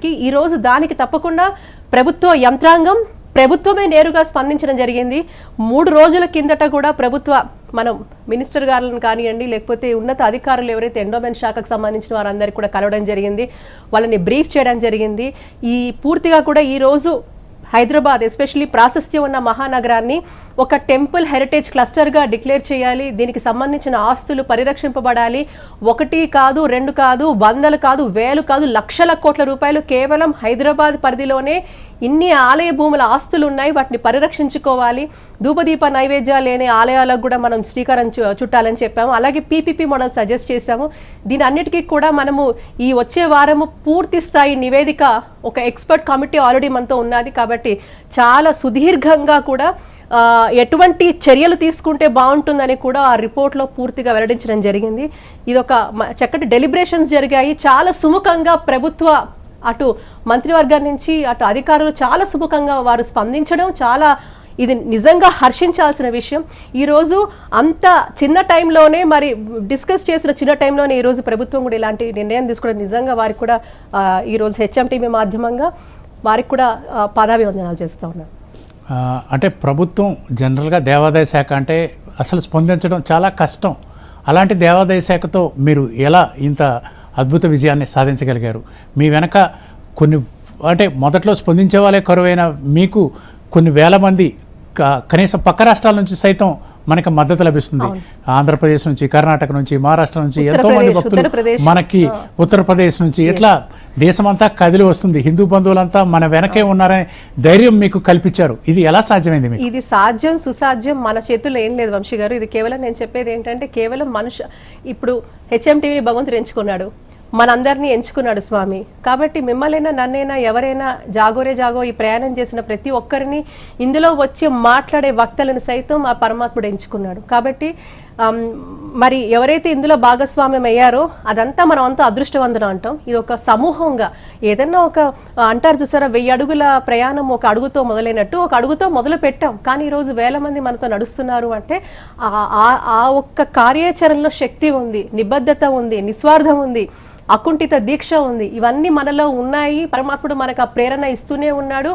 ఉన్నప్పటికీ ఈరోజు దానికి తప్పకుండా ప్రభుత్వ యంత్రాంగం ప్రభుత్వమే నేరుగా స్పందించడం జరిగింది. 3 రోజుల కిందట కూడా మనం మినిస్టర్ గారులను కానివ్వండి, లేకపోతే ఉన్నత అధికారులు ఎవరైతే ఎండోమెంట్ శాఖకు సంబంధించిన వారందరికీ కూడా కలవడం జరిగింది, వాళ్ళని బ్రీఫ్ చేయడం జరిగింది. ఈ పూర్తిగా కూడా ఈరోజు హైదరాబాద్ ఎస్పెషల్లీ ప్రాశస్త్యం ఉన్న మహానగరాన్ని ఒక టెంపుల్ హెరిటేజ్ క్లస్టర్గా డిక్లేర్ చేయాలి. దీనికి సంబంధించిన ఆస్తులు పరిరక్షింపబడాలి. 1 కాదు 2 కాదు 100 కాదు 1000 కాదు లక్షల కోట్ల రూపాయలు కేవలం హైదరాబాద్ పరిధిలోనే ఇన్ని ఆలయ భూముల ఆస్తులు ఉన్నాయి. వాటిని పరిరక్షించుకోవాలి. ధూపదీప నైవేద్యాలు లేని ఆలయాలకు కూడా మనం శ్రీకారం చుట్టాలని చెప్పాము. అలాగే పీపీపీ మోడల్ సజెస్ట్ చేశాము. దీని అన్నిటికీ కూడా మనము ఈ వచ్చే వారము పూర్తి స్థాయి నివేదిక ఒక ఎక్స్పర్ట్ కమిటీ ఆల్రెడీ మనతో ఉన్నది కాబట్టి చాలా సుదీర్ఘంగా కూడా ఎటువంటి చర్యలు తీసుకుంటే బాగుంటుందని కూడా ఆ రిపోర్ట్లో పూర్తిగా వెల్లడించడం జరిగింది. ఇది ఒక చక్కటి డెలిబరేషన్స్ జరిగాయి. చాలా సుముఖంగా ప్రభుత్వ అటు మంత్రివర్గం నుంచి అటు అధికారులు చాలా సుముఖంగా వారు స్పందించడం ఇది నిజంగా హర్షించాల్సిన విషయం. ఈరోజు అంత చిన్న టైంలోనే మరి డిస్కస్ చేసిన చిన్న టైంలోనే ఈరోజు ప్రభుత్వం కూడా ఇలాంటి నిర్ణయం తీసుకోవడం నిజంగా వారికి కూడా ఈరోజు హెచ్ఎంటీవీ మాధ్యమంగా వారికి కూడా పాదాభివందనాలు చేస్తూ ఉన్నాను. అంటే ప్రభుత్వం జనరల్గా దేవాదాయ శాఖ అంటే అసలు స్పందించడం చాలా కష్టం. అలాంటి దేవాదాయ శాఖతో మీరు ఎలా ఇంత అద్భుత విజయాన్ని సాధించగలిగారు? మీ వెనక కొన్ని అంటే మొదట్లో స్పందించే వాళ్ళే కరువైన మీకు కొన్ని వేల మంది కనీసం పక్క రాష్ట్రాల నుంచి సైతం మనకి మద్దతు లభిస్తుంది. ఆంధ్రప్రదేశ్ నుంచి, కర్ణాటక నుంచి, మహారాష్ట్ర నుంచి ఎంతో మంది భక్తులు మనకి, ఉత్తరప్రదేశ్ నుంచి ఇట్లా దేశమంతా కదిలి వస్తుంది. హిందూ బంధువులంతా మన వెనకే ఉన్నారనే ధైర్యం మీకు కల్పించారు. ఇది ఎలా సాధ్యమైంది మీకు? ఇది సాధ్యం సుసాధ్యం మన చేతుల్లో ఏం లేదు వంశీ గారు. ఇది కేవలం నేను చెప్పేది ఏంటంటే కేవలం ఇప్పుడు హెచ్ఎంటీవీని భగవంతుడు ఎంచుకున్నాడు, మనందరినీ ఎంచుకున్నాడు స్వామి. కాబట్టి మిమ్మల్నైనా నన్నైనా ఎవరైనా జాగో ఈ ప్రయాణం చేసిన ప్రతి ఒక్కరిని ఇందులో వచ్చి మాట్లాడే వక్తలను సైతం ఆ పరమాత్ముడు ఎంచుకున్నాడు. కాబట్టి మరి ఎవరైతే ఇందులో భాగస్వామ్యం అయ్యారో అదంతా మనం అంతా అదృష్టవంతులు అంటాం. ఇది ఒక సమూహంగా ఏదన్నా అంటారు చూసారా, 1000 అడుగుల ప్రయాణం ఒక అడుగుతో మొదలైనట్టు ఒక అడుగుతో మొదలు పెట్టాం. కానీ ఈరోజు వేల మంది మనతో నడుస్తున్నారు అంటే ఆ ఒక్క కార్యాచరణలో శక్తి ఉంది, నిబద్ధత ఉంది, నిస్వార్థం ఉంది, అకుంఠిత దీక్ష ఉంది. ఇవన్నీ మనలో ఉన్నాయి. పరమాత్ముడు మనకు ఆ ప్రేరణ ఇస్తూనే ఉన్నాడు.